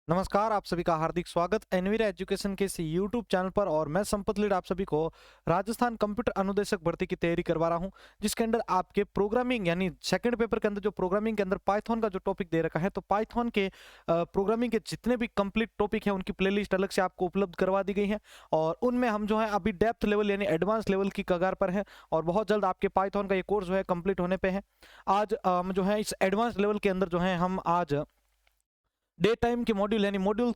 नमस्कार, आप सभी का हार्दिक स्वागत एनवीरा एजुकेशन के इस यूट्यूब चैनल पर। और मैं संपत लीड आप सभी को राजस्थान कंप्यूटर अनुदेशक भर्ती की तैयारी करवा रहा हूं, जिसके अंदर आपके प्रोग्रामिंग यानी सेकंड पेपर के अंदर जो प्रोग्रामिंग के अंदर पाइथन का जो टॉपिक दे रखा है, तो पाइथन के प्रोग्रामिंग के जितने भी कंप्लीट टॉपिक हैं उनकी प्लेलिस्ट अलग से आपको उपलब्ध करवा दी गई है। और उनमें हम जो है अभी डेप्थ लेवल यानी एडवांस लेवल की कगार पर है, और बहुत जल्द आपके पाइथन का ये कोर्स जो है कंप्लीट होने पे है। आज जो है इस एडवांस लेवल के अंदर जो है हम आज डे टाइम के मॉड्यूल यानी मॉड्यूल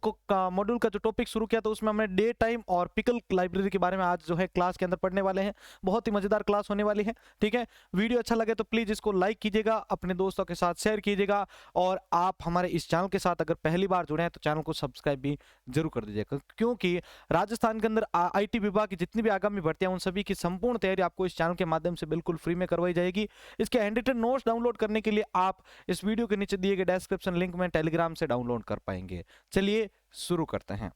का जो टॉपिक शुरू किया, तो उसमें हमने डे टाइम और पिकल लाइब्रेरी के बारे में आज जो है क्लास के अंदर पढ़ने वाले हैं। बहुत ही मजेदार क्लास होने वाली है। ठीक है, वीडियो अच्छा लगे तो प्लीज इसको लाइक कीजिएगा, अपने दोस्तों के साथ शेयर कीजिएगा, और आप हमारे इस चैनल के साथ अगर पहली बार जुड़े हैं तो चैनल को सब्सक्राइब भी जरूर कर दीजिएगा, क्योंकि राजस्थान के अंदर IT विभाग की जितनी भी आगामी भर्तियां उन सभी की संपूर्ण तैयारी आपको इस चैनल के माध्यम से बिल्कुल फ्री में करवाई जाएगी। इसके हैंड रिटन नोट्स डाउनलोड करने के लिए आप इस वीडियो के नीचे दिए गए डिस्क्रिप्शन लिंक में टेलीग्राम से डाउनलोड कर पाएंगे। चलिए शुरू करते हैं।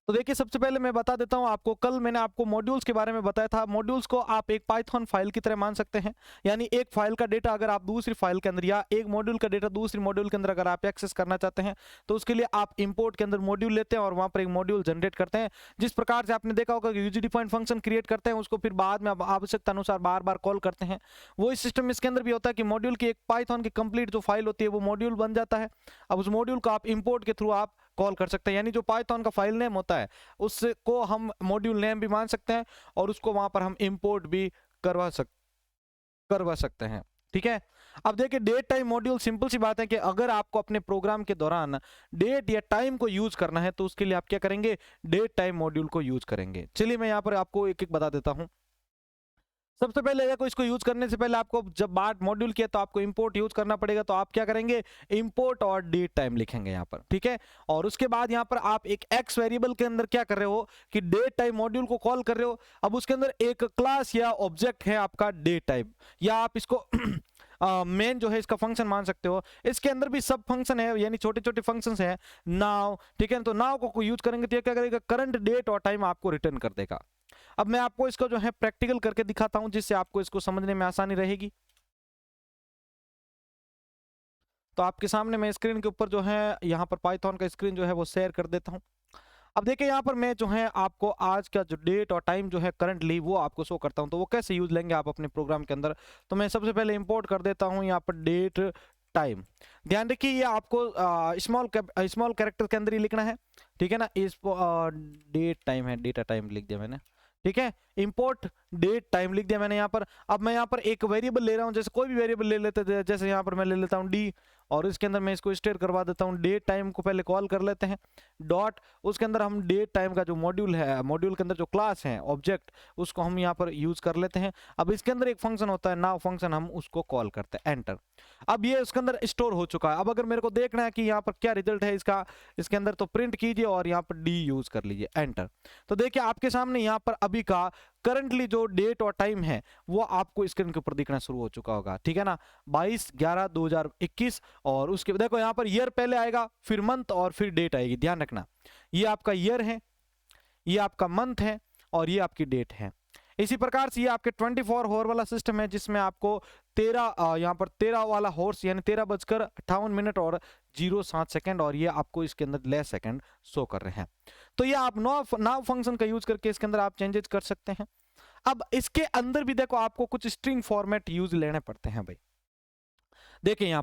तो देखिए, सबसे पहले मैं बता देता हूं आपको, कल मैंने आपको मॉड्यूल्स के बारे में बताया था। मॉड्यूल्स को आप एक पाइथन फाइल की तरह मान सकते हैं, यानी एक फाइल का डेटा अगर आप दूसरी फाइल के अंदर, या एक मॉड्यूल का डेटा दूसरी मॉड्यूल के अंदर अगर आप एक्सेस करना चाहते हैं, तो उसके लिए आप इंपोर्ट के अंदर मॉड्यूल लेते हैं और वहां पर एक मॉड्यूल जनरेट करते हैं। जिस प्रकार से आपने देखा होगा कि यूजी डिफाइंड फंक्शन क्रिएट करते हैं, उसको फिर बाद में आवश्यकता अनुसार बार बार कॉल करते हैं। वो इस सिस्टम इसके अंदर भी होता है कि मॉड्यूल की एक पाइथन की कंप्लीट जो फाइल होती है वो मॉड्यूल बन जाता है। अब उस मॉड्यूल को आप इंपोर्ट के थ्रू आप कॉल कर सकते हैं, यानी जो पाइथन का फाइल नेम होता है उसको हम मॉड्यूल नेम भी मान सकते हैं, और उसको वहां पर हम इंपोर्ट भी करवा सक करवा सकते हैं। ठीक है, अब देखिए, डेट टाइम मॉड्यूल सिंपल सी बात है कि अगर आपको अपने प्रोग्राम के दौरान डेट या टाइम को यूज करना है, तो उसके लिए आप क्या करेंगे, डेट टाइम मॉड्यूल को यूज करेंगे। चलिए मैं यहाँ पर आपको एक एक बता देता हूँ। सबसे पहले देखो, इसको यूज करने से पहले आपको जब बात मॉड्यूल की है तो आपको इंपोर्ट यूज करना पड़ेगा। तो आप क्या करेंगे, इंपोर्ट और डेट टाइम लिखेंगे यहाँ पर। ठीक है, और उसके बाद यहाँ पर आप एक एक्स वेरिएबल के अंदर क्या कर रहे हो कि डेट टाइम मॉड्यूल को कॉल कर रहे हो। अब उसके अंदर एक क्लास या ऑब्जेक्ट है आपका डेट टाइम, या आप इसको मेन जो है इसका फंक्शन मान सकते हो। इसके अंदर भी सब फंक्शन है, यानी छोटे छोटे फंक्शन है। नाउ, ठीक है, तो नाउ को यूज करेंगे तो ये क्या करेगा, करंट डेट और टाइम आपको रिटर्न कर देगा। अब मैं आपको इसको जो है प्रैक्टिकल करके दिखाता हूं, जिससे आपको इसको समझने में आसानी रहेगी। तो आपके सामने मैं स्क्रीन के ऊपर जो है यहाँ पर पाइथन का स्क्रीन जो है वो शेयर कर देता हूं। अब देखिए, यहाँ पर मैं जो है आपको आज का जो डेट और टाइम जो है करंटली वो आपको शो करता हूं। तो वो कैसे यूज लेंगे आप अपने प्रोग्राम के अंदर, तो मैं सबसे पहले इंपोर्ट कर देता हूं यहाँ पर डेट टाइम। ध्यान रखिए, ये आपको स्मॉल कैरेक्टर के अंदर ही लिखना है। ठीक है ना, इस डेट टाइम है, डेटा टाइम लिख दिया मैंने। ठीक है, इंपोर्ट डेट टाइम लिख दिया मैंने यहाँ पर। अब मैं यहाँ पर एक वेरिएबल ले रहा हूँ, जैसे कोई भी वेरिएबल ले लेते हैं, जैसे यहाँ पर मैं ले लेता हूँ डी, और इसके अंदर मैं इसको स्टेयर करवा देता हूँ। डेट टाइम को पहले कॉल कर लेते हैं, डॉट, उसके अंदर हम डेट टाइम का जो मॉड्यूल है, मॉड्यूल के अंदर जो क्लास है ऑब्जेक्ट, उसको हम यहाँ पर यूज कर लेते हैं। अब इसके अंदर एक फंक्शन होता है नाउ फंक्शन, हम उसको कॉल करते हैं, एंटर। अब ये उसके अंदर स्टोर हो चुका है। अब अगर मेरे को देखना है कि यहाँ पर क्या रिजल्ट है इसका, इसके अंदर तो प्रिंट कीजिए और यहाँ पर डी यूज कर लीजिए, एंटर। तो देखिए, आपके सामने यहाँ पर अभी का करंटली जो डेट और टाइम है वो आपको स्क्रीन के ऊपर दिखना शुरू हो चुका होगा। ठीक है ना, 22/11/2021। और उसके देखो यहाँ पर ईयर पहले आएगा, फिर मंथ और फिर डेट आएगी। ध्यान रखना, ये आपका ईयर है, ये आपका मंथ है, और ये आपकी डेट है। इसी प्रकार से ये आपके 24 हॉर वाला सिस्टम है, जिसमें आपको 13 यहाँ पर 13 वाला हॉर्स यानी 13:58 और 07 सेकंड, और ये आपको इसके अंदर लेस सेकंड शो कर रहे हैं। तो ये आप नाउ फंक्शन का यूज करके इसके अंदर आप चेंजेस कर सकते हैं। अब इसके अंदर भी देखो, आपको कुछ स्ट्रिंग फॉर्मेट यूज लेने पड़ते हैं भाई। देखिए यहाँ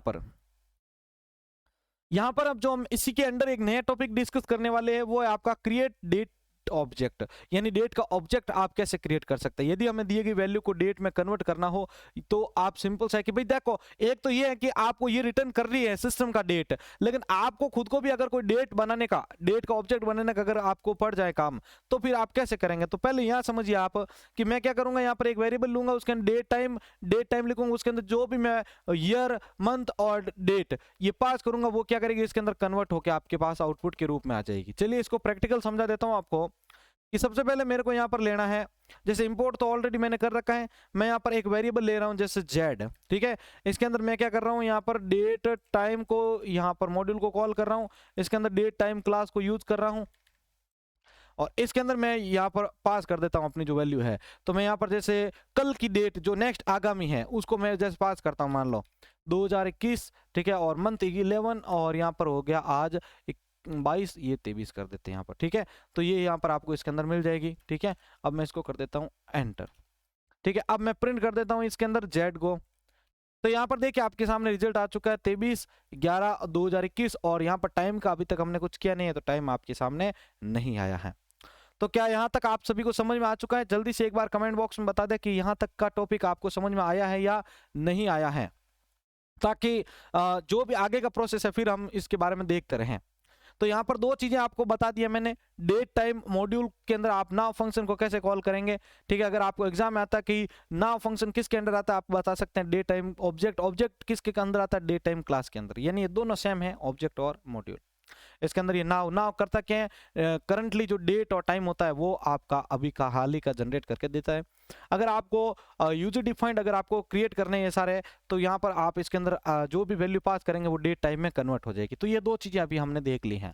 पर अब जो हम इसी के अंदर एक नया टॉपिक डिस्कस करने वाले हैं, वो है आपका क्रिएट डेट ऑब्जेक्ट, यानी डेट का ऑब्जेक्ट आप कैसे क्रिएट कर सकते हैं। यदि हमें दिए गई वैल्यू को डेट में कन्वर्ट करना हो, तो आप सिंपल सा है कि भाई देखो, एक तो ये है कि आपको ये रिटर्न कर रही है सिस्टम का डेट, लेकिन आपको खुद को भी अगर कोई डेट बनाने का, डेट का ऑब्जेक्ट बनाने का अगर आपको पड़ जाए काम, तो फिर आप कैसे करेंगे। तो पहले यहाँ समझिए आप कि मैं क्या करूंगा, यहाँ पर एक वेरिएबल लूंगा, उसके अंदर डेट टाइम लिखूंगा, उसके अंदर जो भी मैं ईयर मंथ और डेट ये पास करूंगा, वो क्या करेगी, इसके अंदर कन्वर्ट होकर आपके पास आउटपुट के रूप में आ जाएगी। चलिए इसको प्रैक्टिकल समझा देता हूं आपको, कि सबसे पहले मेरे को यहाँ पर लेना है, जैसे इंपोर्ट तो ऑलरेडी मैंने कर रखा है, मैं यहाँ पर एक वेरिएबल ले रहा हूँ जैसे z। ठीक है, इसके अंदर मैं क्या कर रहा हूँ, यहाँ पर डेट टाइम को, यहाँ पर मॉड्यूल को कॉल कर रहा हूँ, इसके अंदर डेट टाइम क्लास को यूज कर रहा हूँ। और इसके अंदर मैं यहाँ पर पास कर देता हूँ अपनी जो वैल्यू है। तो मैं यहाँ पर जैसे कल की डेट जो नेक्स्ट आगामी है उसको मैं जैसे पास करता हूँ, मान लो 2021, ठीक है, और मंथ 11, और यहाँ पर हो गया आज 22, ये 23 कर देते हैं यहाँ पर, ठीक है। तो ये यहाँ पर आपको इसके अंदर मिल जाएगी, ठीक है। अब मैं इसको कर देता हूँ एंटर, ठीक है। अब मैं प्रिंट कर देता हूँ इसके अंदर जेड गो। तो यहाँ पर देखिए आपके सामने रिजल्ट आ चुका है 23/11/2021, और यहाँ पर टाइम का अभी तक हमने कुछ किया नहीं है, तो टाइम आपके सामने नहीं आया है। तो क्या यहाँ तक आप सभी को समझ में आ चुका है? जल्दी से एक बार कमेंट बॉक्स में बता दें कि यहाँ तक का टॉपिक आपको समझ में आया है या नहीं आया है, ताकि जो भी आगे का प्रोसेस है फिर हम इसके बारे में देखते रहें। तो यहाँ पर दो चीजें आपको बता दी है मैंने। डेट टाइम मॉड्यूल के अंदर आप नाउ फंक्शन को कैसे कॉल करेंगे, ठीक है। अगर आपको एग्जाम में आता है कि नाउ फंक्शन किसके अंदर आता है, आप बता सकते हैं डेट टाइम ऑब्जेक्ट। ऑब्जेक्ट किसके अंदर आता है, डेट टाइम क्लास के अंदर, यानी ये दोनों सेम है, ऑब्जेक्ट और मॉड्यूल। इसके अंदर ये नाउ नाउ करता क्या है, करंटली जो डेट और टाइम होता है वो आपका अभी का हाल ही का जनरेट करके देता है। अगर आपको यूजर डिफाइंड अगर आपको क्रिएट करने ये सारे, तो यहाँ पर आप इसके अंदर जो भी वैल्यू पास करेंगे वो डेट टाइम में कन्वर्ट हो जाएगी। तो ये दो चीजें अभी हमने देख ली हैं।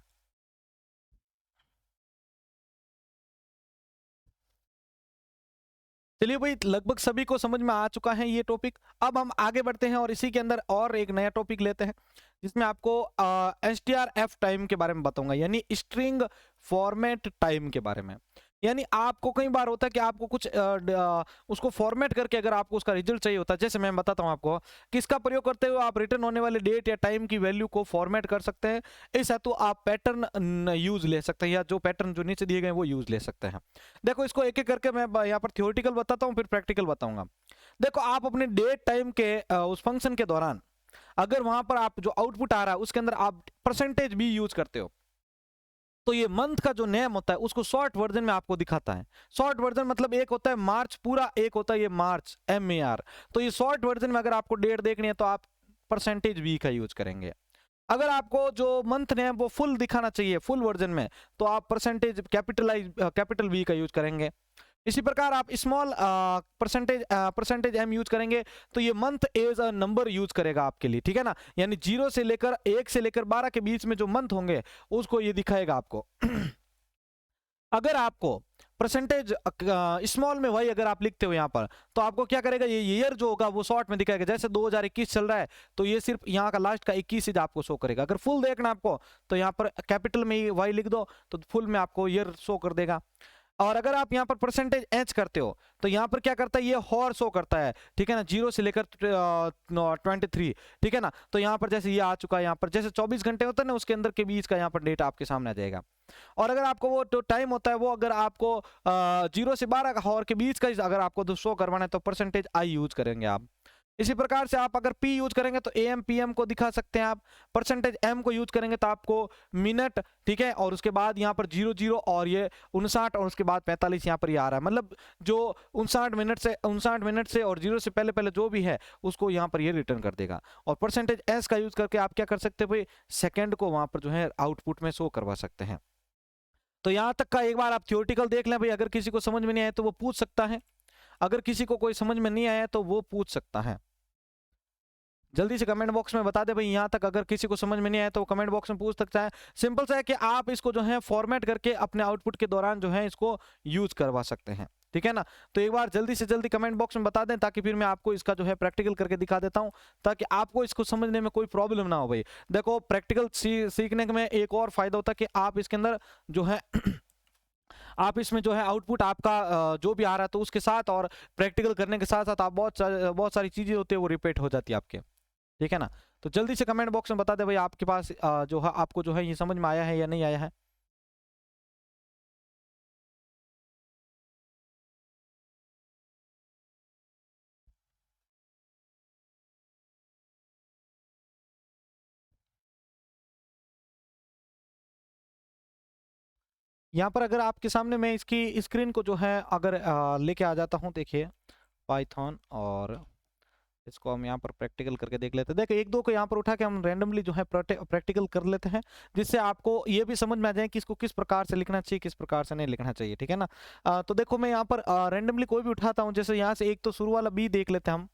चलिए भाई, लगभग सभी को समझ में आ चुका है ये टॉपिक। अब हम आगे बढ़ते हैं और इसी के अंदर और एक नया टॉपिक लेते हैं, जिसमें आपको STRF टाइम के बारे में बताऊंगा, यानी स्ट्रिंग फॉर्मेट टाइम के बारे में। यानी आपको कई बार होता है कि आपको कुछ उसको फॉर्मेट करके अगर आपको उसका रिजल्ट चाहिए होता है, जैसे मैं बताता हूँ आपको कि इसका प्रयोग करते हुए आप रिटर्न होने वाले डेट या टाइम की वैल्यू को फॉर्मेट कर सकते हैं। इस हेतु आप पैटर्न यूज ले सकते हैं, या जो पैटर्न जो नीचे दिए गए वो यूज ले सकते हैं। देखो इसको एक एक करके मैं यहाँ पर थ्योरेटिकल बताता हूँ, फिर प्रैक्टिकल बताऊंगा। देखो आप अपने डेट टाइम के उस फंक्शन के दौरान अगर वहां पर आप जो आउटपुट आ रहा है उसके अंदर आप परसेंटेज भी यूज करते हो, तो ये मंथ का जो नेम होता है उसको शॉर्ट वर्जन में आपको दिखाता है। शॉर्ट वर्जन मतलब एक होता है मार्च पूरा, एक होता है ये मार्च MAR। तो ये शॉर्ट वर्जन में अगर आपको डेट देखनी है तो आप परसेंटेज वी का यूज करेंगे। अगर आपको जो मंथ नेम वो फुल दिखाना चाहिए फुल वर्जन में, तो आप परसेंटेज कैपिटल V का यूज करेंगे। इसी प्रकार आप स्मॉल परसेंटेज M यूज करेंगे, तो ये month as a number use करेगा आपके लिए, ठीक है ना। यानी 0 से लेकर 1 से लेकर 12 के बीच में जो मंथ होंगे उसको ये दिखाएगा आपको। अगर आपको परसेंटेज स्मॉल में वही अगर आप लिखते हो यहाँ पर, तो आपको क्या करेगा, ये ईयर जो होगा वो शॉर्ट में दिखाएगा। जैसे 2021 चल रहा है तो ये सिर्फ यहाँ का लास्ट का 21 ही आपको शो करेगा। अगर फुल देखना आपको तो यहाँ पर कैपिटल में वाई लिख दो, तो फुल में आपको ईयर शो कर देगा। और अगर आप यहाँ पर परसेंटेज एच करते हो तो यहाँ पर क्या करता है, ये हॉर शो करता है, ठीक है ना, 0 से लेकर 23, ठीक है ना। तो यहाँ पर जैसे ये आ चुका है, यहाँ पर जैसे 24 घंटे होता है ना उसके अंदर के बीच का यहाँ पर डेटा आपके सामने आ जाएगा। और अगर आपको वो जो टाइम होता है वो अगर आपको 0 से 12 का हॉर के बीच का अगर आपको शो करवाना है तो परसेंटेज आई यूज करेंगे आप। इसी प्रकार से आप अगर P यूज करेंगे तो AM PM को दिखा सकते हैं आप। परसेंटेज M को यूज करेंगे तो आपको मिनट, ठीक है, और उसके बाद यहाँ पर 00 और ये 59 और उसके बाद 45 यहाँ पर ये आ रहा है। मतलब जो 59 मिनट से और 0 से पहले पहले जो भी है उसको यहाँ पर ये रिटर्न कर देगा। और परसेंटेज S का यूज करके आप क्या कर सकते हैं भाई, सेकेंड को वहां पर जो है आउटपुट में शो करवा सकते हैं। तो यहाँ तक का एक बार आप थ्योरेटिकल देख लें भाई। अगर किसी को समझ में नहीं आया तो वो पूछ सकता है, अगर किसी को कोई समझ में नहीं आया तो वो पूछ सकता है। जल्दी से कमेंट बॉक्स में बता दे भाई, यहाँ तक अगर किसी को समझ में नहीं आया तो कमेंट बॉक्स में पूछ सकता है। सिंपल सा है कि आप इसको जो है फॉर्मेट करके अपने आउटपुट के दौरान जो है इसको यूज करवा सकते हैं, ठीक है ना। तो एक बार जल्दी से जल्दी कमेंट बॉक्स में बता दें, ताकि फिर मैं आपको इसका जो है प्रैक्टिकल करके दिखा देता हूं, ताकि आपको इसको समझने में कोई प्रॉब्लम ना हो भाई। देखो प्रैक्टिकल सीखने में एक और फायदा होता है कि आप इसके अंदर जो है आप इसमें जो है आउटपुट आपका जो भी आ रहा है तो उसके साथ और प्रैक्टिकल करने के साथ साथ आप बहुत सारी चीजें होती है वो रिपीट हो जाती है आपके, ठीक है ना। तो जल्दी से कमेंट बॉक्स में बता दे भाई आपके पास जो है आपको जो है ये समझ में आया है या नहीं आया है। यहाँ पर अगर आपके सामने मैं इसकी स्क्रीन को जो है अगर लेके आ जाता हूँ, देखिए पाइथन, और इसको हम यहाँ पर प्रैक्टिकल करके देख लेते हैं। देखो एक दो को यहाँ पर उठा के हम रैंडमली जो है प्रैक्टिकल कर लेते हैं, जिससे आपको ये भी समझ में आ जाए कि इसको किस प्रकार से लिखना चाहिए, किस प्रकार से नहीं लिखना चाहिए, ठीक है ना। तो देखो मैं यहाँ पर रैंडमली कोई भी उठाता हूँ, जैसे यहाँ से एक तो शुरू वाला बी देख लेते हैं हम।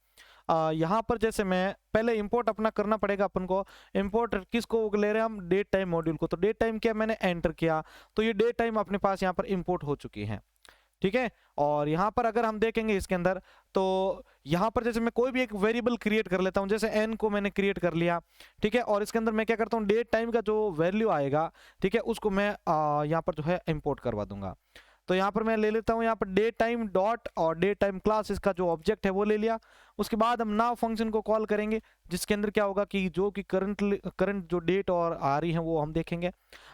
यहाँ पर जैसे मैं पहले इंपोर्ट अपना करना पड़ेगा अपन को। इंपोर्ट किसको ले रहे हैं हम, डेट टाइम मॉड्यूल को। तो डेट टाइम क्या मैंने एंटर किया तो ये डेट टाइम अपने पास यहाँ पर इंपोर्ट हो चुकी है, ठीक है। और यहाँ पर अगर हम देखेंगे इसके अंदर तो यहाँ पर जैसे मैं कोई भी एक वेरिएबल क्रिएट कर लेता हूँ, जैसे एन को मैंने क्रिएट कर लिया, ठीक है। और इसके अंदर मैं क्या करता हूँ, डेट टाइम का जो वैल्यू आएगा, ठीक है, उसको मैं यहाँ पर जो है इंपोर्ट करवा दूंगा। तो यहाँ पर मैं ले लेता हूँ यहाँ पर डेट टाइम डॉट और डेट टाइम क्लास, इसका जो ऑब्जेक्ट है वो ले लिया। उसके बाद हम नाउ फंक्शन को कॉल करेंगे, जिसके अंदर क्या होगा कि जो कि करंट जो डेट और आ रही है वो हम देखेंगे।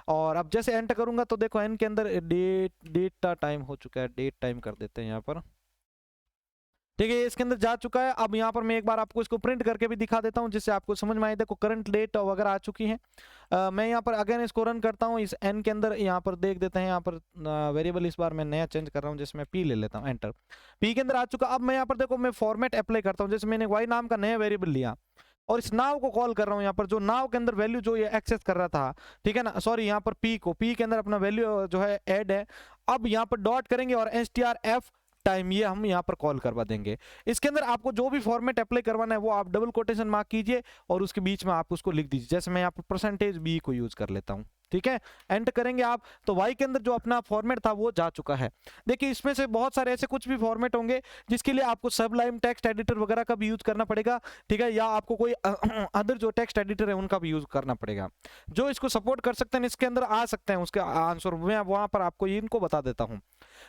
और अब जैसे एंटर करूंगा तो देखो एन के अंदर डेटा टाइम हो चुका है, डेट टाइम कर देते हैं यहाँ पर, ठीक है। इसके अंदर जा चुका है। अब यहाँ पर मैं एक बार आपको इसको प्रिंट करके भी दिखा देता हूँ जिससे आपको समझ में आए। देखो करंट डेट वगैरह आ चुकी है। मैं यहाँ पर अगेन इसको रन करता हूँ, इस एन के अंदर यहाँ पर देख देते हैं। यहाँ पर वेरिएबल इस बार मैं नया चेंज कर रहा हूँ, जिसमें पी ले लेता हूँ, एंटर। पी के अंदर आ चुका। अब मैं यहाँ पर देखो मैं फॉर्मेट अप्लाई करता हूँ, जैसे मैंने वाई नाम का नया वेरिएबल लिया और इस नाव को कॉल कर रहा हूँ। यहाँ पर जो नाव के अंदर वैल्यू जो ये एक्सेस कर रहा था, ठीक है ना, सॉरी यहाँ पर पी को, पी के अंदर अपना वैल्यू जो है ऐड है। अब यहाँ पर डॉट करेंगे और strf टाइम ये हम यहाँ पर कॉल करवा देंगे। इसके अंदर आपको जो भी फॉर्मेट अप्लाई करवाना है वो आप डबल कोटेशन मार्क कीजिए और उसके बीच में आप उसको लिख दीजिए। जैसे मैं यहाँ पर परसेंटेज बी को यूज कर लेता हूँ, ठीक है। एंटर करेंगे आप तो वाई के अंदर जो अपना फॉर्मेट था वो जा चुका है। देखिए इसमें से बहुत सारे ऐसे कुछ भी फॉर्मेट होंगे जिसके लिए आपको सबलाइम टेक्स्ट एडिटर वगैरह का भी यूज करना पड़ेगा, ठीक है, या आपको कोई अदर जो टेक्स्ट एडिटर है उनका भी यूज करना पड़ेगा। जो इसको सपोर्ट कर सकते हैं इसके अंदर आ सकते हैं, उसके आंसर मैं वहां पर आपको इनको बता देता हूँ,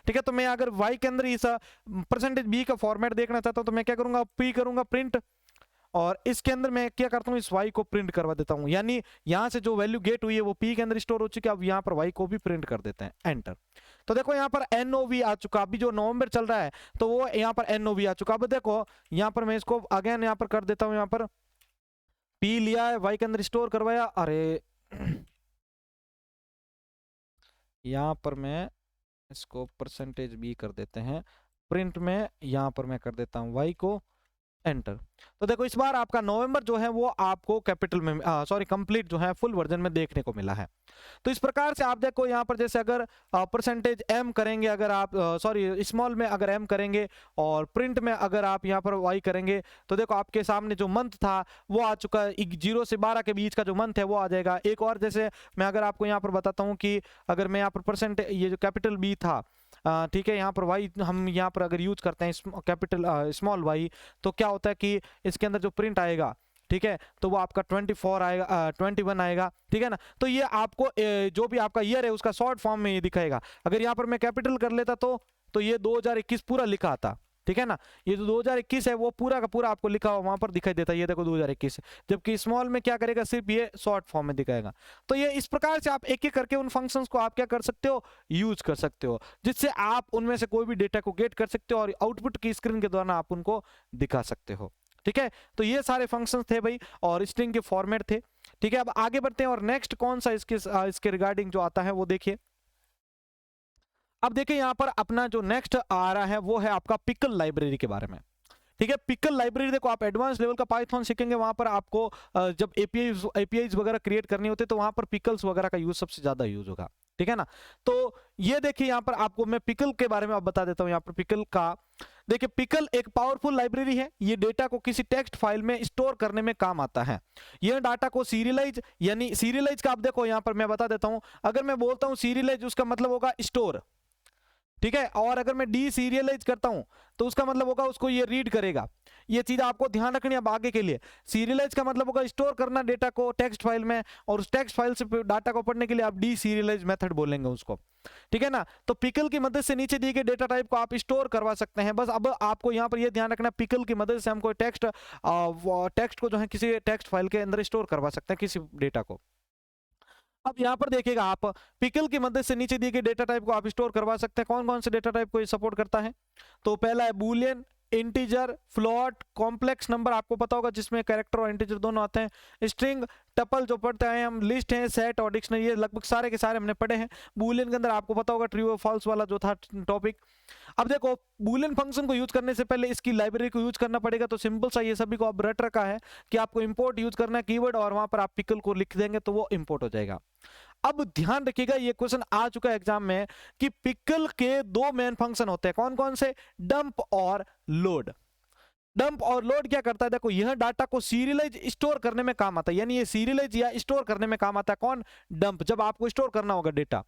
ठीक है। तो मैं अगर वाई के अंदर इस परसेंटेज बी का फॉर्मेट देखना चाहता हूँ तो मैं क्या करूंगा, पी करूंगा प्रिंट, और इसके अंदर मैं क्या करता हूँ, इस y को प्रिंट करवा देता हूँ। यानी यहाँ से जो वैल्यू गेट हुई है वो p के अंदर स्टोर हो चुकी है। अब यहाँ पर y को भी प्रिंट कर देते हैं, एंटर। तो देखो यहाँ पर NOV आ चुका। अभी जो नवंबर चल रहा है तो वो यहाँ पर NOV आ चुका। अब देखो यहाँ पर मैं इसको अगेन यहाँ पर कर देता हूँ। यहाँ पर p लिया है, y के अंदर स्टोर करवाया, अरे यहाँ पर मैं इसको परसेंटेज b कर देते हैं, प्रिंट में यहाँ पर मैं कर देता हूँ y को, एंटर। तो देखो इस बार आपका नवंबर जो है वो आपको कैपिटल में सॉरी कंप्लीट जो है फुल वर्जन में देखने को मिला है। तो इस प्रकार से आप देखो यहाँ पर जैसे अगर परसेंटेज m करेंगे, अगर आप सॉरी स्मॉल में अगर m करेंगे और प्रिंट में अगर आप यहाँ पर y करेंगे तो देखो आपके सामने जो मंथ था वो आ चुका है। 0 से 12 के बीच का जो मंथ है वो आ जाएगा। एक और जैसे मैं अगर आपको यहाँ पर बताता हूँ कि अगर मैं यहाँ पर परसेंटेज ये जो कैपिटल B था, ठीक है, यहाँ पर वाई हम यहाँ पर अगर यूज करते हैं कैपिटल स्मॉल वाई तो क्या होता है कि इसके अंदर जो प्रिंट आएगा, ठीक है, तो वो आपका 24 आएगा, 21 आएगा, ठीक है ना। तो ये आपको जो भी आपका ईयर है उसका शॉर्ट फॉर्म में ये दिखाएगा। अगर यहाँ पर मैं कैपिटल कर लेता तो ये 2021 पूरा लिखा आता, ठीक है ना। ये जो 2021 है वो पूरा का पूरा आपको लिखा हुआ वहां पर दिखाई देता है, ये देखो 2021। जबकि स्मॉल में क्या करेगा, सिर्फ ये शॉर्ट फॉर्म में दिखाएगा। तो ये इस प्रकार से आप एक एक करके उन फंक्शंस को आप क्या कर सकते हो, यूज कर सकते हो, जिससे आप उनमें से कोई भी डेटा को गेट कर सकते हो और आउटपुट की स्क्रीन के द्वारा आप उनको दिखा सकते हो, ठीक है। तो ये सारे फंक्शंस थे भाई और स्ट्रिंग के फॉर्मेट थे, ठीक है। अब आगे बढ़ते हैं और नेक्स्ट कौन सा इसके रिगार्डिंग जो आता है वो देखिए। अब देखिए यहाँ पर अपना जो नेक्स्ट आ रहा है वो है आपका पिकल लाइब्रेरी के बारे में, ठीक है। पिकल लाइब्रेरी देखो आप एडवांस लेवल का पाइथन सीखेंगे, वहां पर आपको जब एपीआईज वगैरह क्रिएट करनी होती है तो वहां पर पिकल्स वगैरह का यूज सबसे ज्यादा यूज होगा, ठीक है ना। तो ये देखिए यहाँ पर आपको मैं पिकल के बारे में अब बता देता हूँ। यहाँ पर पिकल का देखिए, पिकल एक पावरफुल लाइब्रेरी है। ये डेटा को किसी टेक्स्ट फाइल में स्टोर करने में काम आता है। यह डाटा को सीरियलाइज, यानी सीरियलाइज का आप देखो यहाँ पर मैं बता देता हूँ। अगर मैं बोलता हूँ सीरियलाइज उसका मतलब होगा स्टोर, ठीक है। और अगर मैं डी सीरियलाइज करता हूं तो उसका मतलब होगा उसको ये रीड करेगा। ये चीज आपको ध्यान रखनी है अब आगे के लिए। सीरियलाइज का मतलब होगा स्टोर करना डेटा को टेक्स्ट फाइल में, और उस टेक्स्ट फाइल से डाटा को पढ़ने के लिए आप डी सीरियलाइज मेथड बोलेंगे उसको, ठीक है ना। तो पिकल की मदद से नीचे दिए गए डेटा टाइप को आप स्टोर करवा सकते हैं। बस अब आपको यहाँ पर ये ध्यान रखना, पिकल की मदद से हम कोई टेक्स्ट को जो है किसी टेक्स्ट फाइल के अंदर स्टोर करवा सकते हैं किसी डेटा को। अब यहाँ पर देखिएगा आप पिकल की मदद से नीचे दिए गए डेटा टाइप को आप स्टोर करवा सकते हैं। कौन कौन से डेटा टाइप को ये सपोर्ट करता है, तो पहला है Boolean, integer, float, complex number आपको पता होगा जिसमें कैरेक्टर और इंटीजर दोनों आते हैं, स्ट्रिंग, टपल जो पढ़ते हैं हम, लिस्ट है, सेट और डिक्शनरी, ये लगभग सारे के सारे हमने पढ़े हैं। बूलियन के अंदर आपको पता होगा ट्रू और फॉल्स वाला जो था टॉपिक। अब देखो बूलियन फंक्शन को यूज करने से पहले इसकी लाइब्रेरी को यूज करना पड़ेगा। तो सिंपल सा ये सभी को अब रट रखा है कि आपको इंपोर्ट यूज करना है कीवर्ड, और वहां पर आप पिकल को लिख देंगे तो वो इंपोर्ट हो जाएगा। अब ध्यान रखिएगा ये क्वेश्चन आ चुका है एग्जाम में कि पिकल के दो मेन फंक्शन होते हैं। कौन कौन से, डंप और लोड। डंप और लोड क्या करता है, देखो यह डाटा को सीरियलाइज स्टोर करने में काम आता है, यानी ये सीरियलाइज या स्टोर करने में काम आता है कौन, डंप, जब आपको स्टोर करना होगा डेटा।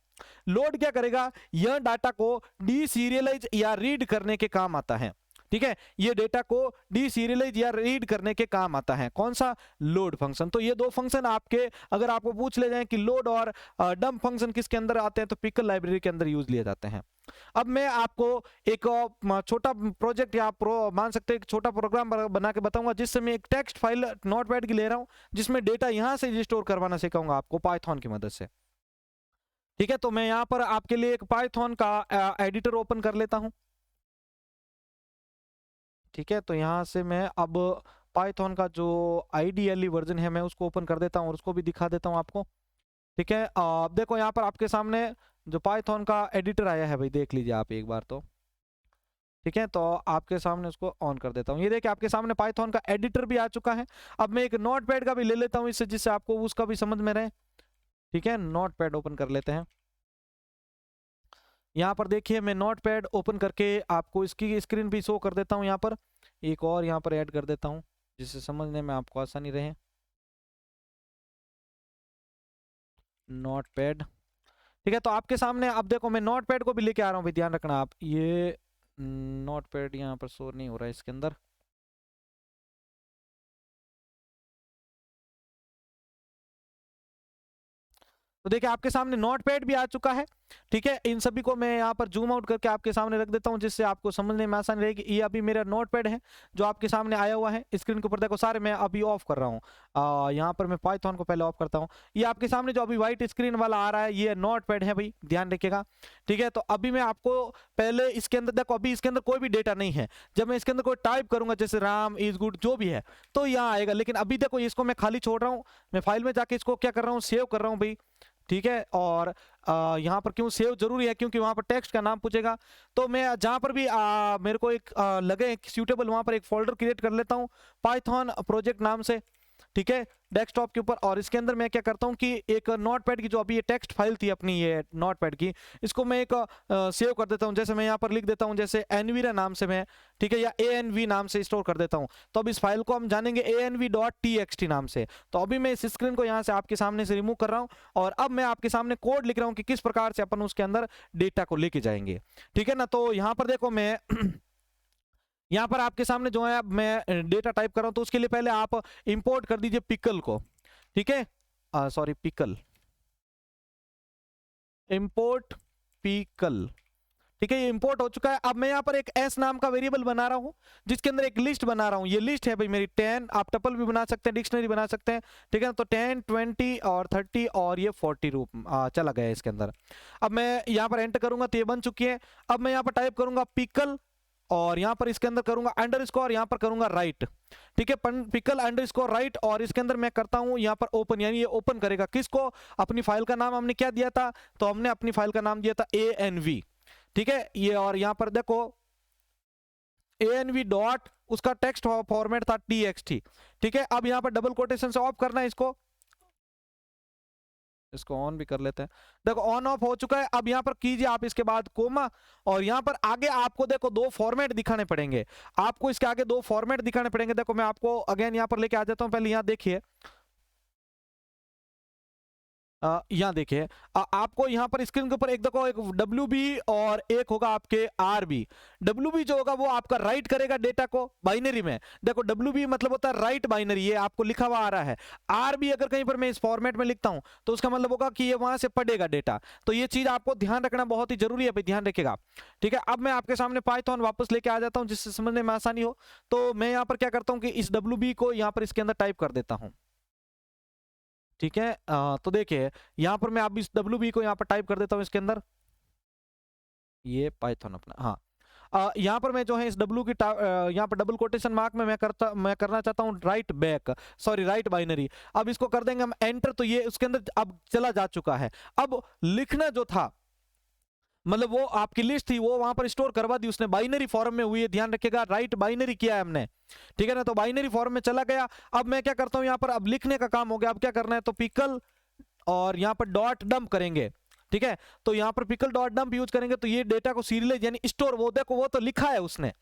लोड क्या करेगा, यह डाटा को डीसीरियलाइज या रीड करने के काम आता है। ठीक है, ये डेटा को डीसीरियलाइज या रीड करने के काम आता है कौन सा, लोड फंक्शन। तो ये दो फंक्शन आपके अगर आपको पूछ ले जाए कि लोड और डंप फंक्शन किसके अंदर आते हैं, तो पिकल लाइब्रेरी के अंदर यूज लिए जाते हैं। अब मैं आपको एक छोटा प्रोजेक्ट या मान सकते हैं एक छोटा प्रोग्राम बना के बताऊंगा, जिससे मैं एक टेक्स्ट फाइल नोटपैड की ले रहा हूं, जिसमें डेटा यहां से स्टोर करवाना सिखाऊंगा आपको पाइथन की मदद से। ठीक है, तो मैं यहां पर आपके लिए एक पाइथन का एडिटर ओपन कर लेता हूं। ठीक है, तो यहां से मैं अब पाइथन का जो आईडीएलई वर्जन है मैं उसको ओपन कर देता हूं और उसको भी दिखा देता हूं आपको। ठीक है, देखो यहाँ पर आपके सामने जो पाइथन का एडिटर आया है भाई, देख लीजिए आप एक बार तो। ठीक है, तो आपके सामने उसको ऑन कर देता हूँ। ये देखिए आपके सामने पाइथन का एडिटर भी आ चुका है। अब मैं एक नोटपैड का भी ले लेता हूँ इससे, जिससे आपको उसका भी समझ में रहे। ठीक है, नोटपैड ओपन कर लेते हैं। यहाँ पर देखिए मैं नोटपैड ओपन करके आपको इसकी स्क्रीन भी शो कर देता हूँ। यहाँ पर एक और यहाँ पर ऐड कर देता हूँ, जिससे समझने में आपको आसानी रहे। नोटपैड, ठीक है, तो आपके सामने अब देखो मैं नोटपैड को भी लेके आ रहा हूँ भाई, ध्यान रखना आप। ये नोटपैड यहाँ पर शो नहीं हो रहा है इसके अंदर। तो देखिए आपके सामने नोटपैड भी आ चुका है। ठीक है, इन सभी को मैं यहाँ पर जूम आउट करके आपके सामने रख देता हूँ, जिससे आपको समझने में आसानी रहेगी। ये अभी मेरा नोटपैड है जो आपके सामने आया हुआ है स्क्रीन के ऊपर। देखो सारे मैं अभी ऑफ कर रहा हूँ। यहाँ पर मैं पाइथन को पहले ऑफ करता हूँ। ये आपके सामने जो अभी व्हाइट स्क्रीन वाला आ रहा है, ये नोटपैड है भाई, ध्यान रखिएगा। ठीक है, तो अभी मैं आपको पहले इसके अंदर देखो, अभी इसके अंदर कोई भी डेटा नहीं है। जब मैं इसके अंदर कोई टाइप करूंगा, जैसे राम इज गुड जो भी है, तो यहाँ आएगा। लेकिन अभी देखो इसको मैं खाली छोड़ रहा हूँ। मैं फाइल में जाके इसको क्या कर रहा हूँ, सेव कर रहा हूँ भाई। ठीक है, और यहाँ पर क्यों सेव जरूरी है, क्योंकि वहां पर टेक्स्ट का नाम पूछेगा। तो मैं जहां पर भी मेरे को एक लगे सूटेबल, वहां पर एक फोल्डर क्रिएट कर लेता हूँ पाइथन प्रोजेक्ट नाम से। ठीक है, डेस्कटॉप के ऊपर। और इसके अंदर मैं क्या करता हूँ कि एक नोटपैड की जो अभी ये टेक्स्ट फाइल थी अपनी, ये नोटपैड की, इसको मैं एक सेव कर देता हूँ। जैसे मैं यहाँ पर लिख देता हूँ, जैसे एनवीरा नाम से मैं, ठीक है, या ANV नाम से स्टोर कर देता हूँ। तो अब इस फाइल को हम जानेंगे ANV.txt नाम से। तो अभी मैं इस स्क्रीन को यहाँ से आपके सामने से रिमूव कर रहा हूँ, और अब मैं आपके सामने कोड लिख रहा हूँ कि किस प्रकार से अपन उसके अंदर डेटा को लेके जाएंगे। ठीक है ना, तो यहाँ पर देखो मैं यहाँ पर आपके सामने जो है मैं डेटा टाइप कर रहा हूं, तो उसके लिए पहले आप इंपोर्ट कर दीजिए पिकल को। ठीक है, सॉरी पिकल, इंपोर्ट पिकल। ठीक है, ये इंपोर्ट हो चुका है। अब मैं यहाँ पर एक s नाम का वेरिएबल बना रहा हूँ, जिसके अंदर एक लिस्ट बना रहा हूँ। ये लिस्ट है भाई मेरी 10, आप टपल भी बना सकते हैं, डिक्शनरी बना सकते हैं। ठीक है, तो 10, 20 और 30 और ये 40 रूप चला गया इसके अंदर। अब मैं यहाँ पर एंटर करूंगा तो ये बन चुकी है। अब मैं यहाँ पर टाइप करूंगा पिकल, और यहाँ पर इसके अंदर करूंगा अंडरस्कोर, यहाँ पर करूंगा राइट। ठीक है, पिकल अंडरस्कोर राइट, और इसके अंदर मैं करता हूं यहाँ पर ओपन, यानी ये ओपन करेगा किसको, अपनी फाइल का नाम हमने क्या दिया था, तो हमने अपनी फाइल का नाम दिया था ANV। ठीक है, ये, और यहाँ पर देखो ANV डॉट उसका टेक्स्ट फॉर्मेट था TXT। ठीक है, अब यहाँ पर डबल कोटेशन से ऑफ करना है इसको ऑन भी कर लेते हैं। देखो ऑन ऑफ हो चुका है। अब यहाँ पर कीजिए आप इसके बाद कोमा, और यहाँ पर आगे आपको देखो दो फॉर्मेट दिखाने पड़ेंगे। आपको इसके आगे दो फॉर्मेट दिखाने पड़ेंगे। देखो मैं आपको अगेन यहाँ पर लेके आ जाता हूँ। पहले यहाँ देखिए, यहाँ देखिए, आपको यहाँ पर स्क्रीन के ऊपर एक देखो, एक WB और एक होगा आपके RB। WB जो होगा वो आपका राइट करेगा डेटा को बाइनरी में। देखो WB मतलब होता है राइट बाइनरी, ये आपको लिखा हुआ आ रहा है। RB अगर कहीं पर मैं इस फॉर्मेट में लिखता हूं तो उसका मतलब होगा कि ये वहां से पढ़ेगा डेटा। तो ये चीज आपको ध्यान रखना बहुत ही जरूरी है, ध्यान रखिएगा। ठीक है, अब मैं आपके सामने पाइथन वापस लेके आ जाता हूँ, जिससे समझने में आसानी हो। तो मैं यहाँ पर क्या करता हूँ कि इस WB को यहाँ पर इसके अंदर टाइप कर देता हूँ। ठीक है, तो देखिए यहाँ पर मैं अब इस WB को यहाँ पर टाइप कर देता हूँ इसके अंदर, ये पाइथन अपना, हाँ। यहाँ पर मैं जो है इस W की यहाँ पर डबल कोटेशन मार्क में मैं करना चाहता हूँ right back, sorry right binary. अब इसको कर देंगे हम एंटर, तो ये उसके अंदर अब चला जा चुका है। अब लिखना जो था, मतलब वो आपकी लिस्ट थी, वो वहां पर स्टोर करवा दी उसने, बाइनरी फॉर्म में हुई है, ध्यान रखिएगा, राइट बाइनरी किया है हमने। ठीक है ना, तो बाइनरी फॉर्म में चला गया। अब मैं क्या करता हूं यहाँ पर, अब लिखने का काम हो गया। अब क्या करना है, तो पिकल और यहाँ पर डॉट डंप करेंगे। ठीक है। तो यहाँ पर पिकल डॉट डंप यूज करेंगे तो ये डेटा को सीरियलाइज यानी स्टोर, वो देखो वो तो लिखा है उसने,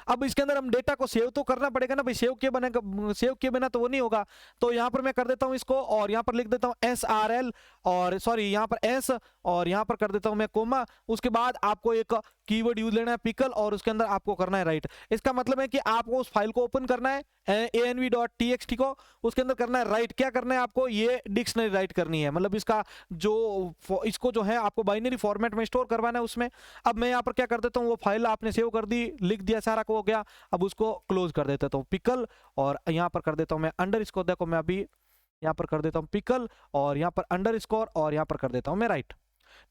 अब इसके अंदर हम डेटा को सेव तो करना पड़ेगा ना भाई, सेव किए बिना तो वो नहीं होगा। तो यहाँ पर मैं कर देता हूँ इसको और यहाँ पर लिख देता हूँ SRL और सॉरी यहाँ पर S और यहाँ पर कर देता हूँ मैं कोमा। उसके बाद आपको एक कीवर्ड यूज लेना है पिकल और उसके अंदर आपको करना है राइट। इसका मतलब है कि आपको उस फाइल को ओपन करना है anv.txt को, उसके अंदर करना है राइट। क्या करना है आपको, ये डिक्शनरी राइट करनी है, मतलब इसका जो इसको जो है आपको बाइनरी फॉर्मेट में स्टोर करवाना है उसमें। अब मैं यहाँ पर क्या कर देता हूँ, वो फाइल आपने सेव कर दी, लिख दिया, सारा को हो गया। अब उसको क्लोज कर देता हूँ पिकल और यहाँ पर कर देता हूँ मैं अंडरस्कोर, देखो मैं अभी यहाँ पर कर देता हूँ पिकल और यहाँ पर अंडरस्कोर और यहाँ पर कर देता हूँ मैं राइट।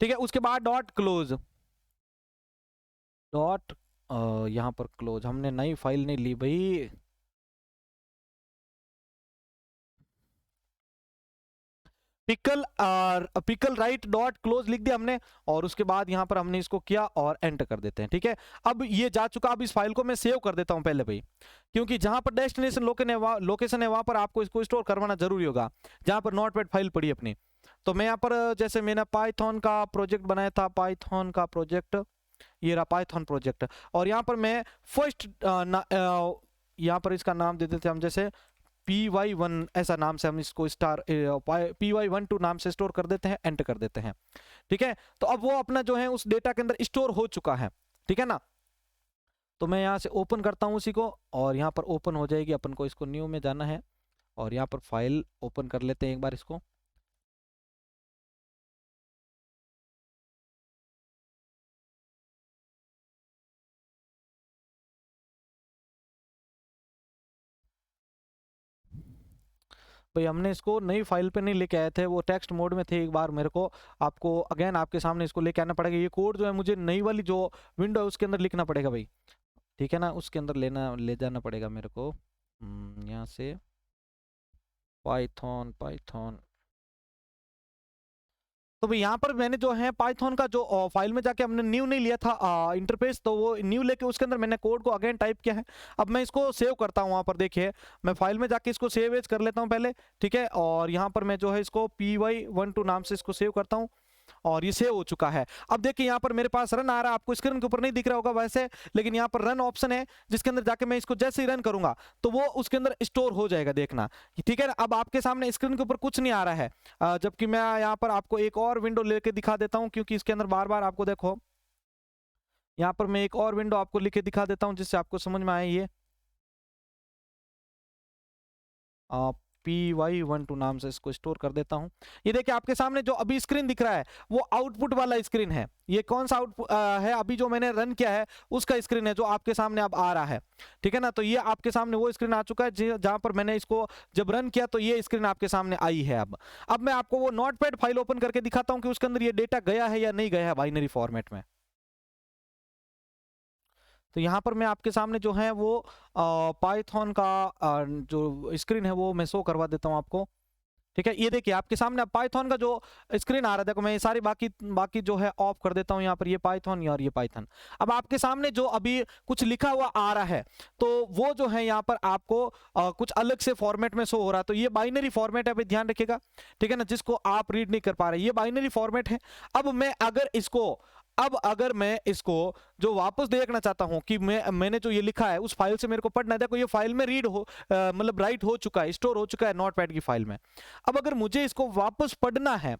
ठीक है, उसके बाद डॉट क्लोज, डॉट यहाँ पर क्लोज, हमने नई फाइल नहीं ली भाई, पिकल और पिकल राइट डॉट क्लोज लिख दिया हमने और उसके बाद यहाँ पर हमने इसको किया और एंटर कर देते हैं। ठीक है, अब ये जा चुका। अब इस फाइल को मैं सेव कर देता हूँ पहले भाई, क्योंकि जहां पर डेस्टिनेशन लोकेशन है वहां पर आपको इसको स्टोर करवाना जरूरी होगा, जहां पर नोटपैड फाइल पड़ी अपनी। तो मैं यहाँ पर जैसे मैंने पाइथन का प्रोजेक्ट बनाया था, पाइथन का प्रोजेक्ट, ये रहा पाइथन प्रोजेक्ट, और यहाँ पर मैं फर्स्ट यहाँ पर इसका नाम दे देते हैं हम, जैसे py1 ऐसा नाम से हम इसको स्टार py12 नाम से स्टोर कर देते हैं, एंटर कर देते हैं। ठीक है, तो अब वो अपना जो है उस डेटा के अंदर स्टोर हो चुका है। ठीक है ना, तो मैं यहाँ से ओपन करता हूँ उसी को और यहाँ पर ओपन हो जाएगी। अपन को इसको न्यू में जाना है और यहाँ पर फाइल ओपन कर लेते हैं एक बार इसको। भाई हमने इसको नई फाइल पे नहीं लेके आए थे, वो टेक्स्ट मोड में थे। एक बार मेरे को आपको अगेन आपके सामने इसको लेके आना पड़ेगा। ये कोड जो है मुझे नई वाली जो विंडो है उसके अंदर लिखना पड़ेगा भाई। ठीक है ना, उसके अंदर ले जाना पड़ेगा मेरे को यहाँ से पाइथन पाइथन। तो भाई यहाँ पर मैंने जो है पाइथन का जो फाइल में जाके हमने न्यू नहीं लिया था इंटरफेस, तो वो न्यू लेके उसके अंदर मैंने कोड को अगेन टाइप किया है। अब मैं इसको सेव करता हूँ, वहाँ पर देखिए मैं फाइल में जाके इसको सेव एज कर लेता हूँ पहले। ठीक है, और यहाँ पर मैं जो है इसको py12 नाम से इसको सेव करता हूँ और ये सेव हो चुका है। अब देखिए यहाँ पर मेरे पास रन आ रहा है, आपको स्क्रीन के ऊपर नहीं दिख रहा होगा वैसे, लेकिन यहाँ पर रन ऑप्शन है जिसके अंदर जाके मैं इसको जैसे ही रन करूंगा तो वो उसके अंदर स्टोर हो जाएगा, देखना। ठीक है, अब आपके सामने स्क्रीन के ऊपर कुछ नहीं आ रहा है, जबकि मैं यहाँ पर आपको एक और विंडो लेके दिखा देता हूँ, क्योंकि इसके अंदर बार बार आपको देखो यहाँ पर मैं एक और विंडो आपको लिख के दिखा देता हूँ जिससे आपको समझ में आए। ये py12 नाम से इसको स्टोर कर देता हूं। ये देखिए आपके सामने जो अभी स्क्रीन दिख रहा है वो आउटपुट वाला स्क्रीन है। ये कौन सा आउटपुट है, अभी जो मैंने रन किया है उसका स्क्रीन है जो आपके सामने अब आ रहा है। ठीक है ना, तो ये आपके सामने वो स्क्रीन आ चुका है जहां पर मैंने इसको जब रन किया तो ये स्क्रीन आपके सामने आई है। अब मैं आपको वो नोटपैड फाइल ओपन करके दिखाता हूं कि उसके अंदर ये डेटा गया है या नहीं गया है बाइनरी फॉर्मेट में। तो यहाँ पर मैं आपके सामने जो है वो पाइथन का जो स्क्रीन है वो मैं शो करवा देता हूँ आपको। ठीक है, ये देखिए आपके सामने अब पाइथन का जो स्क्रीन आ रहा है, देखो मैं ये सारी बाकी जो है ऑफ कर देता हूँ। यहाँ पर ये पाइथन और ये पाइथन, अब आपके सामने जो अभी कुछ लिखा हुआ आ रहा है तो वो जो है यहाँ पर आपको कुछ अलग से फॉर्मेट में शो हो रहा है। तो ये बाइनरी फॉर्मेट है, अभी ध्यान रखिएगा। ठीक है ना, जिसको आप रीड नहीं कर पा रहे, ये बाइनरी फॉर्मेट है। अब अगर मैं इसको जो वापस देखना चाहता हूं कि मैंने जो ये लिखा है उस फाइल से मेरे को पढ़ना है, देखो ये फाइल में रीड हो मतलब राइट हो चुका है, स्टोर हो चुका है नोटपैड की फाइल में। अब अगर मुझे इसको वापस पढ़ना है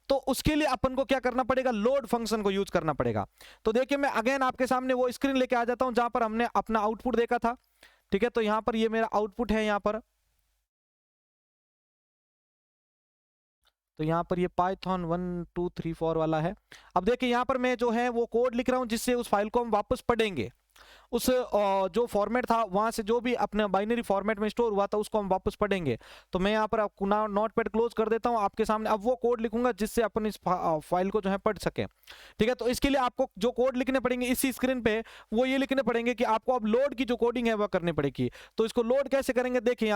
तो उसके लिए अपन को क्या करना पड़ेगा, लोड फंक्शन को यूज करना पड़ेगा। तो देखिए मैं अगेन आपके सामने वो स्क्रीन लेके आ जाता हूं जहां पर हमने अपना आउटपुट देखा था। ठीक है, तो यहां पर ये मेरा आउटपुट है यहाँ पर। तो यहाँ पर ये पाइथन 1 2 3 4 वाला है। अब देखिए यहाँ पर मैं जो है वो कोड लिख रहा हूँ जिससे उस फाइल को हम वापस पढ़ेंगे। उस जो फॉर्मेट था वहां से जो भी अपने बाइनरी फॉर्मेट में स्टोर हुआ था उसको हम वापस पढ़ेंगे। तो मैं यहाँ पर आपको नोटपैड क्लोज कर देता हूँ आपके सामने। अब वो कोड लिखूंगा जिससे अपन इस फाइल को जो है पढ़ सके। ठीक है, तो इसके लिए आपको जो कोड लिखने पड़ेंगे इसी स्क्रीन पे वो ये लिखने पड़ेंगे कि आपको अब लोड की जो कोडिंग है वह करनी पड़ेगी। तो इसको लोड कैसे करेंगे, देखिए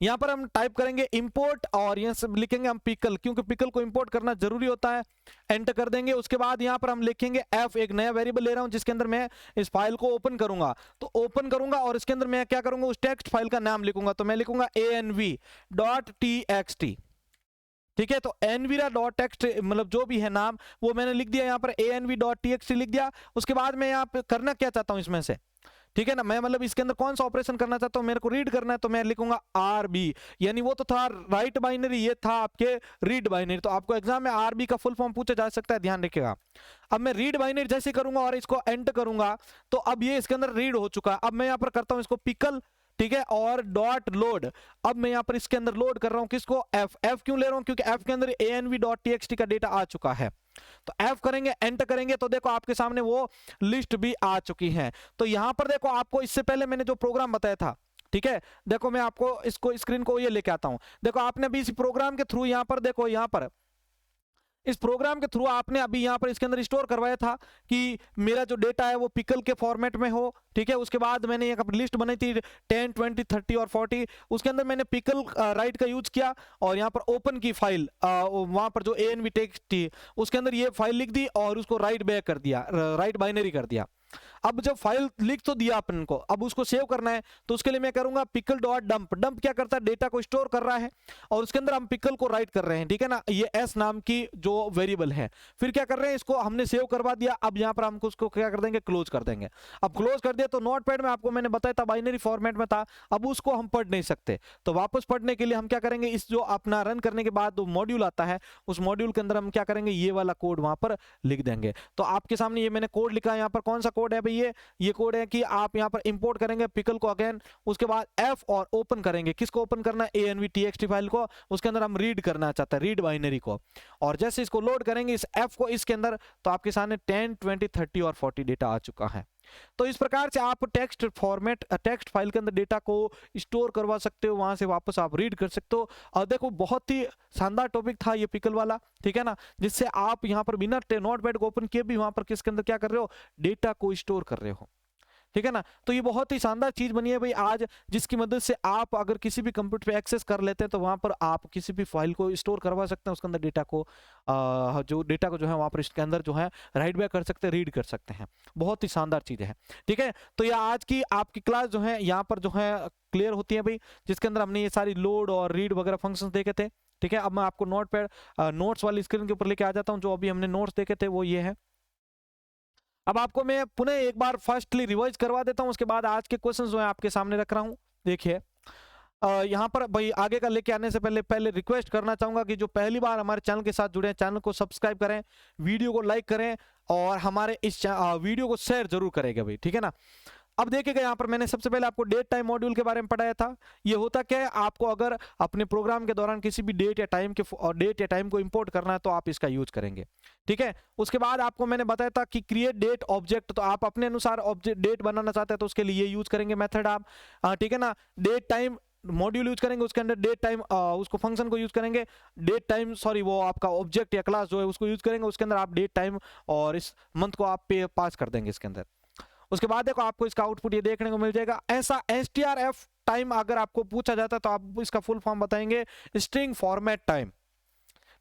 यहाँ पर हम टाइप करेंगे इंपोर्ट और यहाँ से लिखेंगे हम पिकल, क्योंकि पिकल को इंपोर्ट करना जरूरी होता है। एंटर कर देंगे, उसके बाद यहाँ पर हम लिखेंगे f, एक नया वेरिएबल ले रहा हूँ जिसके अंदर मैं इस फाइल को ओपन करूंगा। तो ओपन करूंगा और इसके अंदर मैं क्या करूंगा, उस टेक्स्ट फाइल का नाम लिखूंगा। तो मैं लिखूंगा anv.txt। ठीक है। तो nvira.txt मतलब जो भी है नाम वो मैंने लिख दिया यहाँ पर, anv.txt लिख दिया। उसके बाद मैं यहाँ पे करना क्या चाहता हूँ इसमें से, ठीक है ना, मैं मतलब इसके अंदर कौन सा ऑपरेशन करना चाहता हूँ, मेरे को रीड करना है, तो मैं लिखूंगा आरबी, यानी वो तो था राइट बाइनरी, ये था आपके रीड बाइनरी। तो आपको एग्जाम में आरबी का फुल फॉर्म पूछा जा सकता है, ध्यान रखिएगा। अब मैं रीड बाइनरी जैसे करूंगा और इसको एंटर करूंगा तो अब ये इसके अंदर रीड हो चुका है। अब मैं यहाँ पर करता हूँ इसको पिकल, ठीक है, और डॉट लोड। अब मैं यहाँ पर इसके अंदर लोड कर रहा हूँ किसको, एफ क्यों ले रहा हूँ, क्योंकि एफ के अंदर anv.txt का डेटा आ चुका है। तो एफ करेंगे, एंटर करेंगे तो देखो आपके सामने वो लिस्ट भी आ चुकी है। तो यहां पर देखो आपको इससे पहले मैंने जो प्रोग्राम बताया था, ठीक है, देखो मैं आपको इसको स्क्रीन को ये लेके आता हूं। देखो आपने अभी इस प्रोग्राम के थ्रू यहां पर देखो, यहां पर इस प्रोग्राम के थ्रू आपने अभी यहाँ पर इसके अंदर स्टोर करवाया था कि मेरा जो डेटा है वो पिकल के फॉर्मेट में हो, ठीक है। उसके बाद मैंने एक लिस्ट बनाई थी 10, 20, 30 और 40, उसके अंदर मैंने पिकल राइट का यूज किया और यहाँ पर ओपन की फाइल, वहां पर जो anv टेक्स्ट थी उसके अंदर ये फाइल लिख दी और उसको राइट बैक कर दिया, राइट बाइनरी कर दिया। अब जब फाइल लिख तो दिया अपन को, अब उसको सेव करना है तो उसके लिए मैं करूंगा पिकल डॉट डंप। डंप क्या करता है, डेटा को स्टोर कर रहा है और उसके अंदर हम पिकल को राइट कर रहे हैं, ठीक है ना, ये एस नाम की जो वेरिएबल है। फिर क्या कर रहे हैं, इसको हमने सेव करवा दिया। अब यहाँ पर हमको उसको क्या कर देंगे, क्लोज कर देंगे। अब क्लोज कर दिया तो नोटपैड में आपको मैंने बताया था बाइनरी फॉर्मेट में था, अब उसको हम पढ़ नहीं सकते। तो वापस पढ़ने के लिए हम क्या करेंगे, इस जो अपना रन करने के बाद जो मॉड्यूल आता है उस मॉड्यूल के अंदर हम क्या करेंगे, ये वाला कोड वहां पर लिख देंगे। तो आपके सामने ये मैंने कोड लिखा है, यहाँ पर कौन सा कोड है भाई, ये कोड है कि आप यहाँ पर इंपोर्ट करेंगे पिकल को अगेन, उसके बाद एफ और ओपन करेंगे। किसको ओपन करना है, anv.txt फाइल को, उसके अंदर हम रीड करना चाहते हैं, रीड बाइनरी को। और जैसे इसको लोड करेंगे इस एफ को इसके अंदर, तो आपके सामने 10, 20, 30 और 40 डेटा आ चुका है। तो इस प्रकार से आप टेक्स्ट फॉर्मेट, टेक्स्ट फाइल के अंदर डेटा को स्टोर करवा सकते हो, वहां से वापस आप रीड कर सकते हो। और देखो बहुत ही शानदार टॉपिक था ये पिकल वाला, ठीक है ना, जिससे आप यहाँ पर बिना नोटपैड को ओपन किए भी वहां पर किसके अंदर क्या कर रहे हो, डेटा को स्टोर कर रहे हो, ठीक है ना। तो ये बहुत ही शानदार चीज बनी है भाई आज, जिसकी मदद से आप अगर किसी भी कंप्यूटर पे एक्सेस कर लेते हैं तो वहां पर आप किसी भी फाइल को स्टोर करवा सकते हैं, उसके अंदर डेटा को जो डेटा को जो है वहां पर इसके अंदर जो है राइट बैक कर सकते हैं, रीड कर सकते हैं। बहुत ही शानदार चीज है, ठीक है। तो ये आज की आपकी क्लास जो है यहाँ पर जो है क्लियर होती है भाई, जिसके अंदर हमने ये सारी लोड और रीड वगैरह फंक्शन देखे थे, ठीक है। अब मैं आपको नोट्स वाली स्क्रीन के ऊपर लेके आ जाता हूँ। जो अभी हमने नोट्स देखे थे वो ये है। अब आपको मैं पुनः एक बार फर्स्टली रिवाइज करवा देता हूं, उसके बाद आज के क्वेश्चंस जो है आपके सामने रख रहा हूं। देखिए यहाँ पर भाई आगे का लेके आने से पहले रिक्वेस्ट करना चाहूंगा कि जो पहली बार हमारे चैनल के साथ जुड़े हैं, चैनल को सब्सक्राइब करें, वीडियो को लाइक करें और हमारे इस वीडियो को शेयर जरूर करेगा भाई, ठीक है ना। अब देखिएगा यहाँ पर मैंने सबसे पहले आपको डेट टाइम मॉड्यूल के बारे में पढ़ाया था। ये होता क्या है, आपको अगर अपने प्रोग्राम के दौरान किसी भी डेट या टाइम को इंपोर्ट करना है तो आप इसका यूज करेंगे, ठीक है। उसके बाद आपको मैंने बताया था कि क्रिएट डेट ऑब्जेक्ट, तो आप अपने अनुसार ऑब्जेक्ट डेट बनाना चाहते हैं तो उसके लिए ये यूज करेंगे मेथड आप, ठीक है ना। डेट टाइम मॉड्यूल यूज करेंगे, उसके अंदर डेट टाइम उसको फंक्शन को यूज करेंगे, डेट टाइम सॉरी वो आपका ऑब्जेक्ट या क्लास जो है उसको यूज करेंगे, उसके अंदर आप डेट टाइम और इस मंथ को आप पे पास कर देंगे इसके अंदर। उसके बाद देखो आपको इसका आउटपुट ये देखने को मिल जाएगा। ऐसा strf टाइम अगर आपको पूछा जाता है तो आप इसका फुल फॉर्म बताएंगे स्ट्रिंग फॉर्मेट टाइम,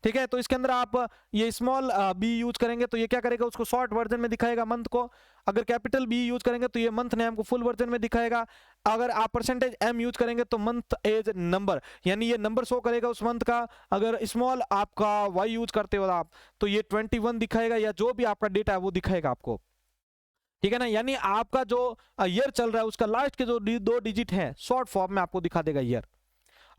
ठीक है। तो इसके अंदर आप ये स्मॉल बी यूज करेंगे तो ये क्या करेगा, उसको शॉर्ट वर्जन में दिखाएगा मंथ को। अगर कैपिटल बी यूज करेंगे तो ये मंथ नेम को फुल वर्जन में दिखाएगा। अगर आप परसेंटेज एम यूज करेंगे तो मंथ एज नंबर, यानी ये नंबर शो करेगा उस मंथ का। अगर स्मॉल आपका वाई यूज करते हो आप तो ये 21 दिखाएगा, या जो भी आपका डेटा है वो दिखाएगा आपको, ठीक है ना। यानी आपका जो ईयर चल रहा है उसका लास्ट के जो 2 डिजिट है शॉर्ट फॉर्म में आपको दिखा देगा ईयर।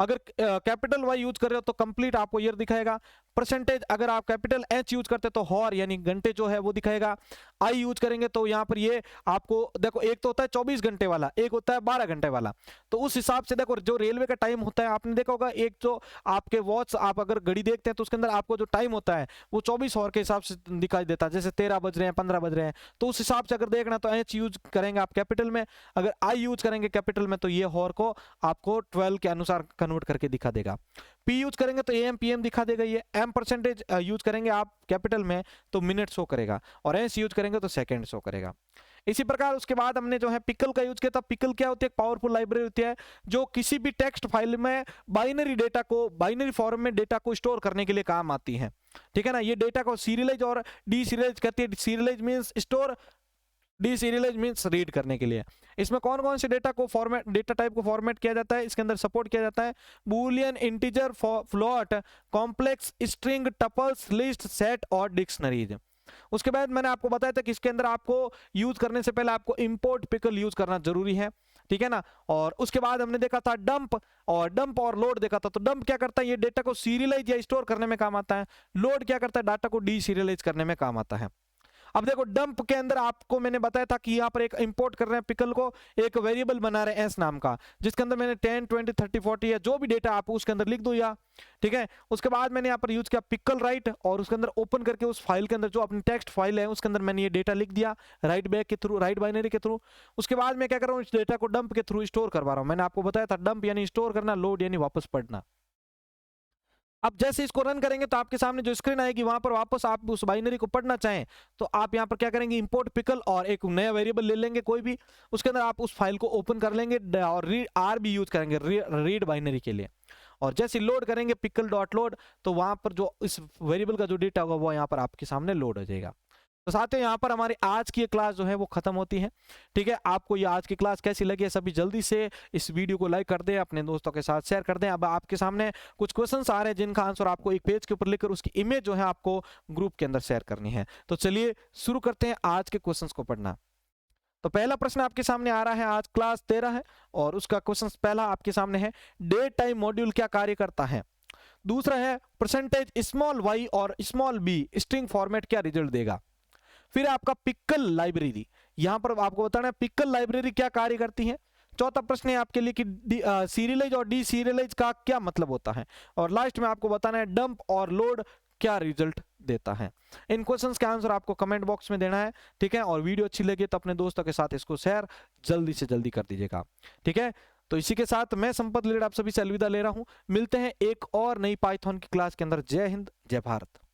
अगर कैपिटल वाई यूज कर रहे हो तो कंप्लीट आपको ईयर दिखाएगा। परसेंटेज अगर आप कैपिटल एच यूज करते तो हॉर यानी घंटे जो है वो दिखाएगा। आई यूज करेंगे तो यहाँ पर ये आपको देखो, एक तो होता है 24 घंटे वाला, एक होता है 12 घंटे वाला। तो उस हिसाब से देखो जो रेलवे का टाइम होता है आपने देखा होगा, एक जो आपके वॉच आप अगर घड़ी देखते हैं तो उसके अंदर आपको जो टाइम होता है वो 24 आवर के हिसाब से दिखाई देता है, जैसे 13 बज रहे हैं 15 बज रहे हैं। तो उस हिसाब से अगर देखना तो एच यूज करेंगे आप कैपिटल में, अगर आई यूज करेंगे कैपिटल में तो ये हॉर को आपको 12 के अनुसार कन्वर्ट करके दिखा देगा। पी यूज करेंगे तो एम पीएम दिखा देगा ये। एम परसेंटेज यूज करेंगे आप कैपिटल में तो मिनट शो करेगा, और एस यूज करेंगे तो सेकंड शो करेगा। इसी प्रकार उसके बाद हमने जो है पिकल का यूज किया था। पिकल क्या होती है, एक पावरफुल लाइब्रेरी होती है जो किसी भी टेक्स्ट फाइल में बाइनरी डेटा को, बाइनरी फॉर्म में डेटा को स्टोर करने के लिए काम आती है, ठीक है ना। ये डेटा को सीरियलाइज और डी सीरियलाइज कहती है। Serialize means store deserialize means read करने के लिए। इसमें कौन कौन से डेटा टाइप को फॉर्मेट किया जाता है, इसके अंदर सपोर्ट किया जाता है Boolean, integer, float, complex, string, tuples, list, set और डिक्शनरीज। उसके बाद मैंने आपको बताया था कि इसके अंदर आपको यूज करने से पहले आपको इंपोर्ट पिकल यूज करना जरूरी है, ठीक है ना। और उसके बाद हमने देखा था डंप और लोड देखा था। तो डंप क्या करता है, ये डेटा को सीरियलाइज या स्टोर करने में काम आता है। लोड क्या करता है, डाटा को डीसीरियलाइज करने में काम आता है। अब देखो डंप के अंदर आपको मैंने बताया था कि यहाँ पर एक इंपोर्ट कर रहे हैं पिकल को, एक वेरिएबल बना रहे हैं एस नाम का, जिसके अंदर मैंने 10, 20, 30, 40 या जो भी डेटा आप उसके अंदर लिख दो या, ठीक है। उसके बाद मैंने यहाँ पर यूज किया पिकल राइट, और उसके अंदर ओपन करके उस फाइल के अंदर जो अपनी टेक्स्ट फाइल है उसके अंदर मैंने ये डेटा लिख दिया राइट बैक के थ्रू, राइट बाइनरी के थ्रू। उसके बाद मैं क्या कर रहा हूँ, इस डेटा को डंप के थ्रू स्टोर करवा रहा हूँ। मैंने आपको बताया था डंप यानी स्टोर करना, लोड यानी वापस पढ़ना। अब जैसे इसको रन करेंगे तो आपके सामने जो स्क्रीन आएगी वहां पर वापस आप उस बाइनरी को पढ़ना चाहें तो आप यहां पर क्या करेंगे, इंपोर्ट पिकल और एक नया वेरिएबल ले लेंगे कोई भी, उसके अंदर आप उस फाइल को ओपन कर लेंगे और आर भी यूज करेंगे रीड बाइनरी के लिए। और जैसे लोड करेंगे पिकल डॉट लोड, तो वहां पर जो इस वेरिएबल का जो डेटा होगा वो यहाँ पर आपके सामने लोड हो जाएगा। तो साथियों यहाँ पर हमारी आज की क्लास जो है वो खत्म होती है, ठीक है। आपको ये आज की क्लास कैसी लगी है, सभी जल्दी से इस वीडियो को लाइक कर दें, अपने दोस्तों के साथ शेयर कर दें। अब आपके सामने कुछ क्वेश्चंस आ रहे हैं जिनका आंसर आपको एक पेज के ऊपर लिखकर उसकी इमेज जो है आपको ग्रुप के अंदर शेयर करनी है। तो चलिए शुरू करते हैं आज के क्वेश्चंस को पढ़ना। तो पहला प्रश्न आपके सामने आ रहा है, आज क्लास 13 है और उसका क्वेश्चन पहला आपके सामने है, डेट टाइम मॉड्यूल क्या कार्य करता है। दूसरा है परसेंटेज स्मॉल वाई और स्मॉल बी स्ट्रिंग फॉर्मेट क्या रिजल्ट देगा। फिर आपका पिकल लाइब्रेरी, यहां पर आपको बताना है पिकल लाइब्रेरी क्या कार्य करती है। चौथा प्रश्न है आपके लिए कि सीरियलाइज और डी सीरियलाइज का क्या मतलब होता है। और लास्ट में आपको बताना है डंप और लोड क्या रिजल्ट देता है। इन क्वेश्चंस का आंसर आपको कमेंट बॉक्स में देना है, ठीक है। और वीडियो अच्छी लगी तो अपने दोस्तों के साथ इसको शेयर जल्दी से जल्दी कर दीजिएगा, ठीक है। तो इसी के साथ मैं संपत लीड आप सभी से अलविदा ले रहा हूं। मिलते हैं एक और नई पाइथन की क्लास के अंदर। जय हिंद, जय भारत।